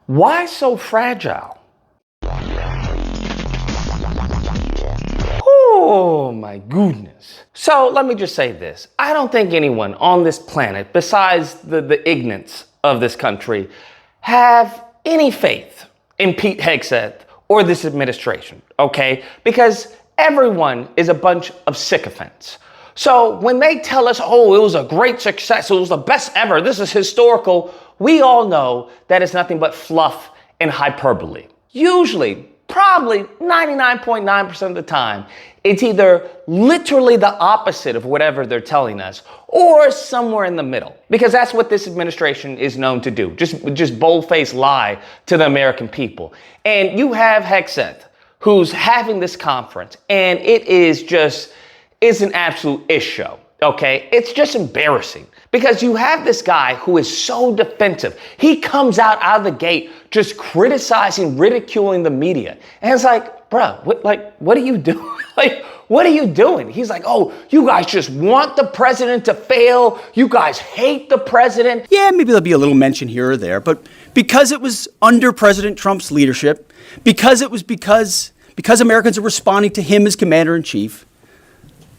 Why so fragile? Oh my goodness. So let me just say this. I don't think anyone on this planet, besides the ignorance of this country, have any faith in Pete Hegseth or this administration, okay? Because everyone is a bunch of sycophants. So when they tell us, oh, it was a great success, it was the best ever, this is historical, we all know that it's nothing but fluff and hyperbole. Usually, probably 99.9% of the time, it's either literally the opposite of whatever they're telling us or somewhere in the middle. Because that's what this administration is known to do. Just bold-faced lie to the American people. And you have Hegseth, who's having this conference, and it's an absolute ish show. Okay, it's just embarrassing because you have this guy who is so defensive. He comes out of the gate just criticizing, ridiculing the media. And it's like, bruh, what are you doing? What are you doing? He's like, oh, you guys just want the president to fail. You guys hate the president. Yeah, maybe there'll be a little mention here or there, but because it was under President Trump's leadership, because Americans are responding to him as commander-in-chief,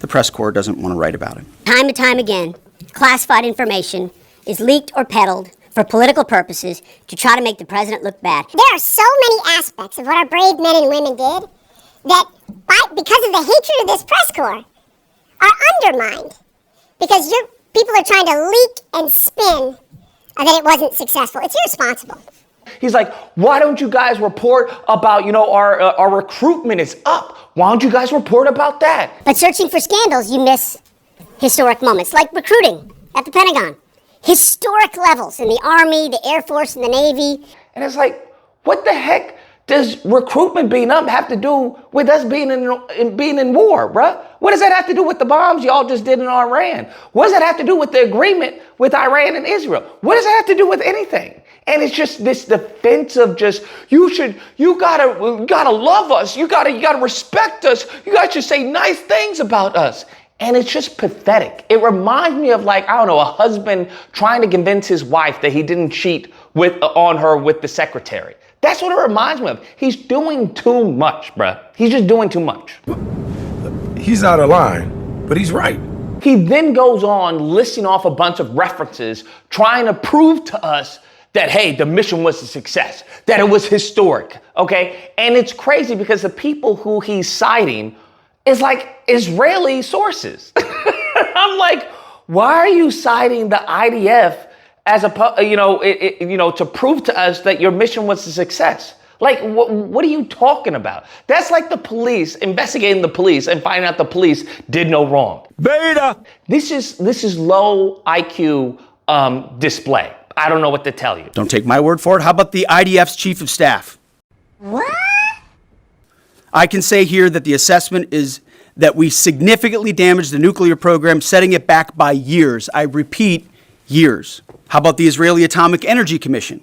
the press corps doesn't want to write about it. Time and time again, classified information is leaked or peddled for political purposes to try to make the president look bad. There are so many aspects of what our brave men and women did that, because of the hatred of this press corps, are undermined. Because people are trying to leak and spin that it wasn't successful. It's irresponsible. He's like, why don't you guys report about, our recruitment is up. Why don't you guys report about that? But searching for scandals, you miss historic moments, like recruiting at the Pentagon. Historic levels in the Army, the Air Force, and the Navy. And it's like, what the heck does recruitment being up have to do with us being in war, bruh? What does that have to do with the bombs y'all just did in Iran? What does that have to do with the agreement with Iran and Israel? What does that have to do with anything? And it's just this defense of just, you gotta love us. You gotta respect us. You guys should say nice things about us. And it's just pathetic. It reminds me of a husband trying to convince his wife that he didn't cheat on her with the secretary. That's what it reminds me of. He's doing too much, bruh. He's just doing too much. He's out of line, but he's right. He then goes on listing off a bunch of references, trying to prove to us that, hey, the mission was a success, that it was historic, okay? And it's crazy because the people who he's citing is like Israeli sources. I'm like, why are you citing the IDF as to prove to us that your mission was a success? Like, what are you talking about? That's like the police investigating the police and finding out the police did no wrong. Beta! This is low IQ display. I don't know what to tell you. Don't take my word for it. How about the IDF's chief of staff? What? I can say here that the assessment is that we significantly damaged the nuclear program, setting it back by years. I repeat, years. How about the Israeli Atomic Energy Commission?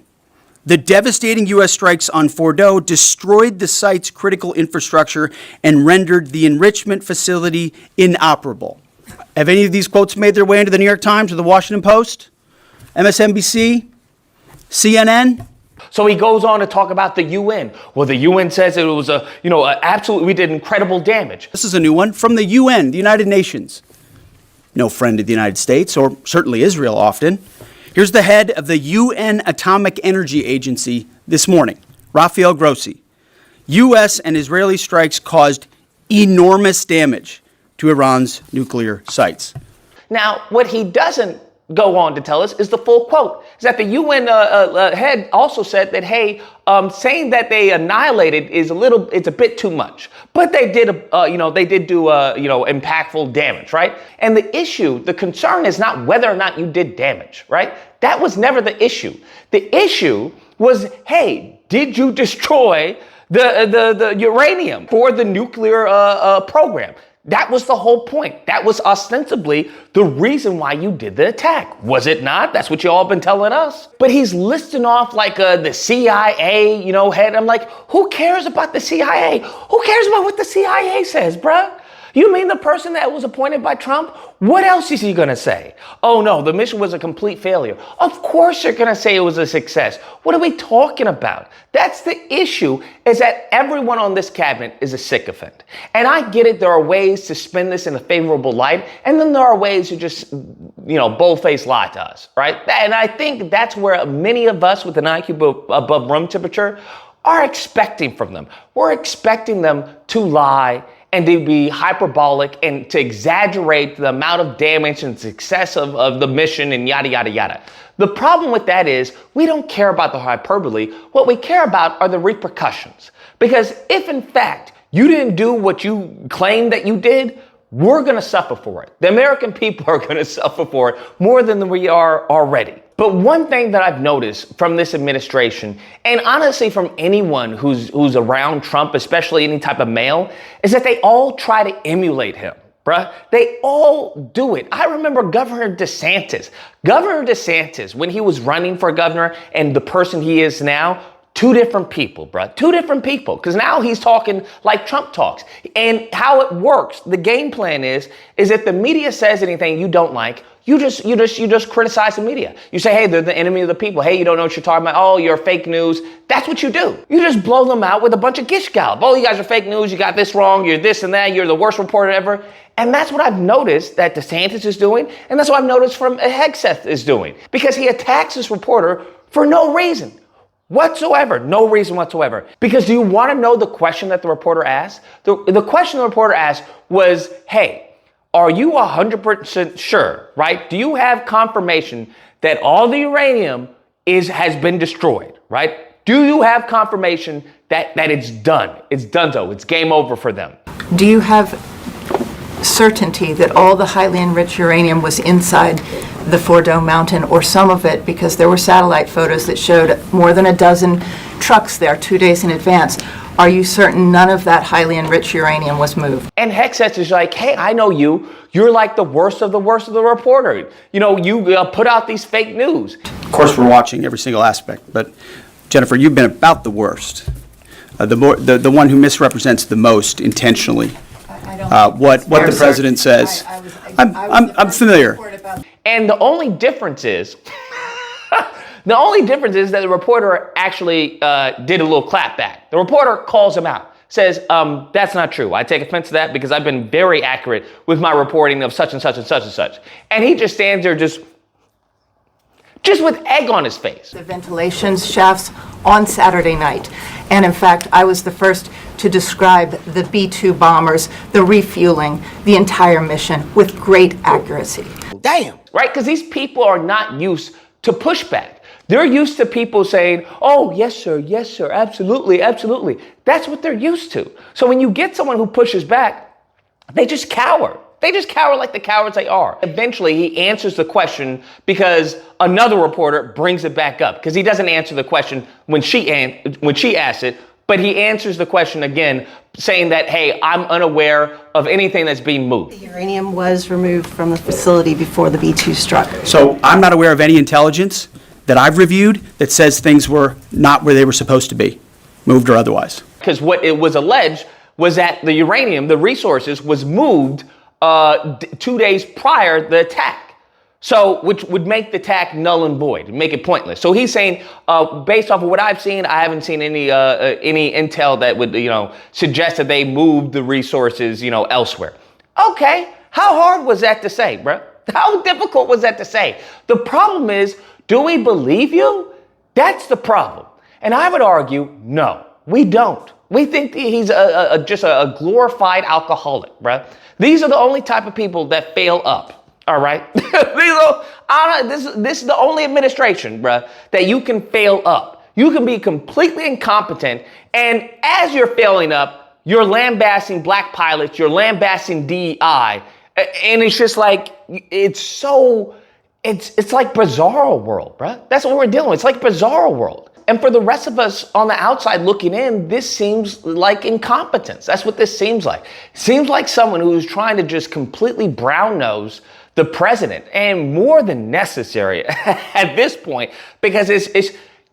The devastating U.S. strikes on Fordo destroyed the site's critical infrastructure and rendered the enrichment facility inoperable. Have any of these quotes made their way into the New York Times or the Washington Post? MSNBC? CNN? So he goes on to talk about the UN. Well, the UN says it was we did incredible damage. This is a new one from the UN, the United Nations. No friend of the United States, or certainly Israel often. Here's the head of the UN Atomic Energy Agency this morning, Rafael Grossi. U.S. and Israeli strikes caused enormous damage to Iran's nuclear sites. Now, what he doesn't go on to tell us is the full quote. Is that the UN head also said that, hey, saying that they annihilated it's a bit too much. But they did, do impactful damage, right? And the concern is not whether or not you did damage, right? That was never the issue. The issue was, hey, did you destroy the uranium for the nuclear program? That was the whole point. That was ostensibly the reason why you did the attack. Was it not? That's what you all been telling us. But he's listing off the CIA, head. I'm like, who cares about the CIA? Who cares about what the CIA says, bruh? You mean the person that was appointed by Trump? What else is he going to say? Oh no, the mission was a complete failure. Of course you're going to say it was a success. What are we talking about? That's the issue, is that everyone on this cabinet is a sycophant. And I get it, there are ways to spin this in a favorable light, and then there are ways to just, bold-faced lie to us, right? And I think that's where many of us with an IQ above room temperature are expecting from them. We're expecting them to lie and to be hyperbolic and to exaggerate the amount of damage and success of the mission and yada, yada, yada. The problem with that is we don't care about the hyperbole. What we care about are the repercussions. Because if in fact you didn't do what you claim that you did, we're going to suffer for it. The American people are going to suffer for it more than we are already. But one thing that I've noticed from this administration, and honestly from anyone who's around Trump, especially any type of male, is that they all try to emulate him, bruh. They all do it. I remember Governor DeSantis. Governor DeSantis, when he was running for governor and the person he is now, two different people, bruh. Two different people. Because now he's talking like Trump talks. And how it works, the game plan is if the media says anything you don't like, you just criticize the media. You say, hey, they're the enemy of the people. Hey, you don't know what you're talking about. Oh, you're fake news. That's what you do. You just blow them out with a bunch of gish gallop. Oh, you guys are fake news. You got this wrong. You're this and that. You're the worst reporter ever. And that's what I've noticed that DeSantis is doing. And that's what I've noticed from Hegseth is doing. Because he attacks this reporter for no reason whatsoever. No reason whatsoever. Because do you want to know the question that the reporter asked? The question the reporter asked was, hey, are you 100% sure, right? Do you have confirmation that all the uranium has been destroyed, right? Do you have confirmation that it's done? It's donezo. It's game over for them. Do you have certainty that all the highly enriched uranium was inside the Fordo Mountain, or some of it, because there were satellite photos that showed more than a dozen trucks there 2 days in advance? Are you certain none of that highly enriched uranium was moved? And Hegseth is like, hey, I know you. You're like the worst of the reporter. You put out these fake news. Of course, we're watching every single aspect, but Jennifer, you've been about the worst, the one who misrepresents the most intentionally. What the president says. I'm familiar. And the only difference is, that the reporter actually did a little clap back. The reporter calls him out, says, that's not true. I take offense to that because I've been very accurate with my reporting of such and such and such and such. And he just stands there just with egg on his face. The ventilation shafts on Saturday night. And in fact, I was the first to describe the B-2 bombers, the refueling, the entire mission with great accuracy. Damn. Right? Because these people are not used to pushback. They're used to people saying, oh, yes, sir, absolutely, absolutely. That's what they're used to. So when you get someone who pushes back, they just cower. They just cower like the cowards they are. Eventually, he answers the question because another reporter brings it back up, because he doesn't answer the question when she asks it, but he answers the question again, saying that, hey, I'm unaware of anything that's being moved. The uranium was removed from the facility before the B-2 struck. So I'm not aware of any intelligence that I've reviewed that says things were not where they were supposed to be, moved or otherwise. Because what it was alleged was that the uranium, the resources, was moved 2 days prior to the attack. So, which would make the attack null and void, make it pointless. So he's saying, based off of what I've seen, I haven't seen any intel that would, suggest that they moved the resources, elsewhere. Okay, how hard was that to say, bro? How difficult was that to say? The problem is, do we believe you? That's the problem. And I would argue, no, we don't. We think he's just a glorified alcoholic, bro. These are the only type of people that fail up. All right. This is the only administration, bruh, that you can fail up. You can be completely incompetent. And as you're failing up, you're lambasting black pilots, you're lambasting DEI. And it's just like, it's like bizarro world, bruh. That's what we're dealing with. It's like bizarro world. And for the rest of us on the outside looking in, this seems like incompetence. That's what this seems like. It seems like someone who's trying to just completely brown nose the president, and more than necessary at this point, because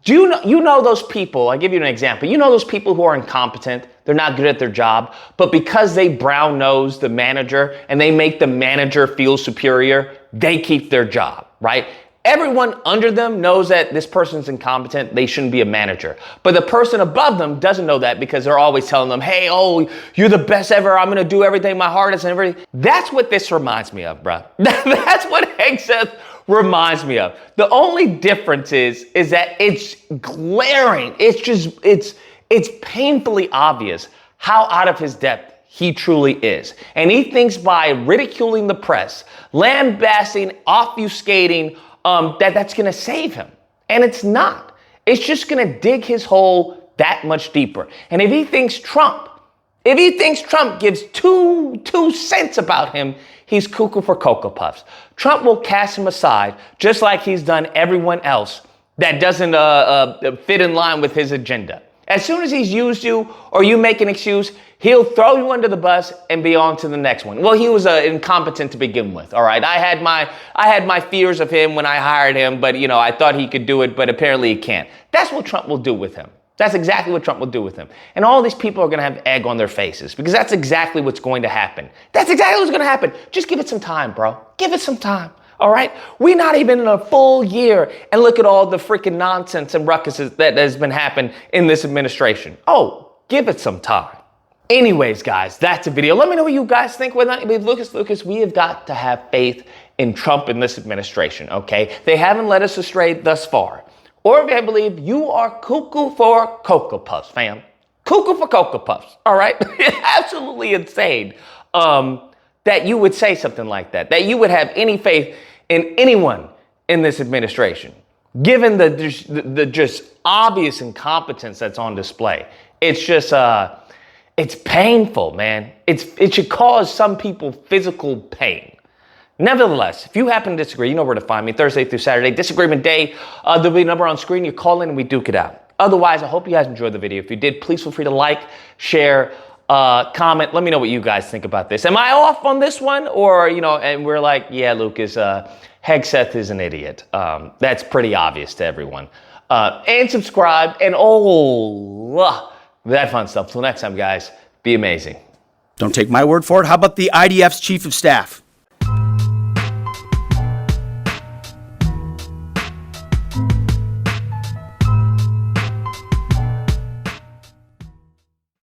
Do you know those people? I'll give you an example. You know those people who are incompetent, they're not good at their job, but because they brown nose the manager and they make the manager feel superior, they keep their job, right? Everyone under them knows that this person's incompetent, they shouldn't be a manager. But the person above them doesn't know that because they're always telling them, hey, oh, you're the best ever, I'm gonna do everything my hardest and everything. That's what this reminds me of, bro. That's what Hegseth reminds me of. The only difference is that it's glaring. It's painfully obvious how out of his depth he truly is. And he thinks by ridiculing the press, lambasting, obfuscating, that's gonna save him. And it's not. It's just gonna dig his hole that much deeper. And if he thinks Trump gives two cents about him, he's cuckoo for Cocoa Puffs. Trump will cast him aside, just like he's done everyone else that doesn't fit in line with his agenda. As soon as he's used you or you make an excuse, he'll throw you under the bus and be on to the next one. Well, he was incompetent to begin with, all right? I had my fears of him when I hired him, but I thought he could do it, but apparently he can't. That's what Trump will do with him. That's exactly what Trump will do with him. And all these people are going to have egg on their faces because that's exactly what's going to happen. That's exactly what's going to happen. Just give it some time, bro. Give it some time. All right? We're not even in a full year. And look at all the freaking nonsense and ruckuses that has been happening in this administration. Oh, give it some time. Anyways, guys, that's a video. Let me know what you guys think. With Lucas, we have got to have faith in Trump and this administration, okay? They haven't led us astray thus far. Or if I believe you are cuckoo for Cocoa Puffs, fam. Cuckoo for Cocoa Puffs, all right? Absolutely insane that you would say something like that you would have any faith in anyone in this administration, given the just obvious incompetence that's on display. It's just, it's painful, man. It should cause some people physical pain. Nevertheless, if you happen to disagree, you know where to find me. Thursday through Saturday, Disagreement Day. There'll be a number on screen. You call in and we duke it out. Otherwise, I hope you guys enjoyed the video. If you did, please feel free to like, share, comment. Let me know what you guys think about this. Am I off on this one? Or, and we're like, yeah, Lucas, Hegseth is an idiot. That's pretty obvious to everyone. And subscribe and that fun stuff. Till next time, guys, be amazing. Don't take my word for it. How about the IDF's chief of staff?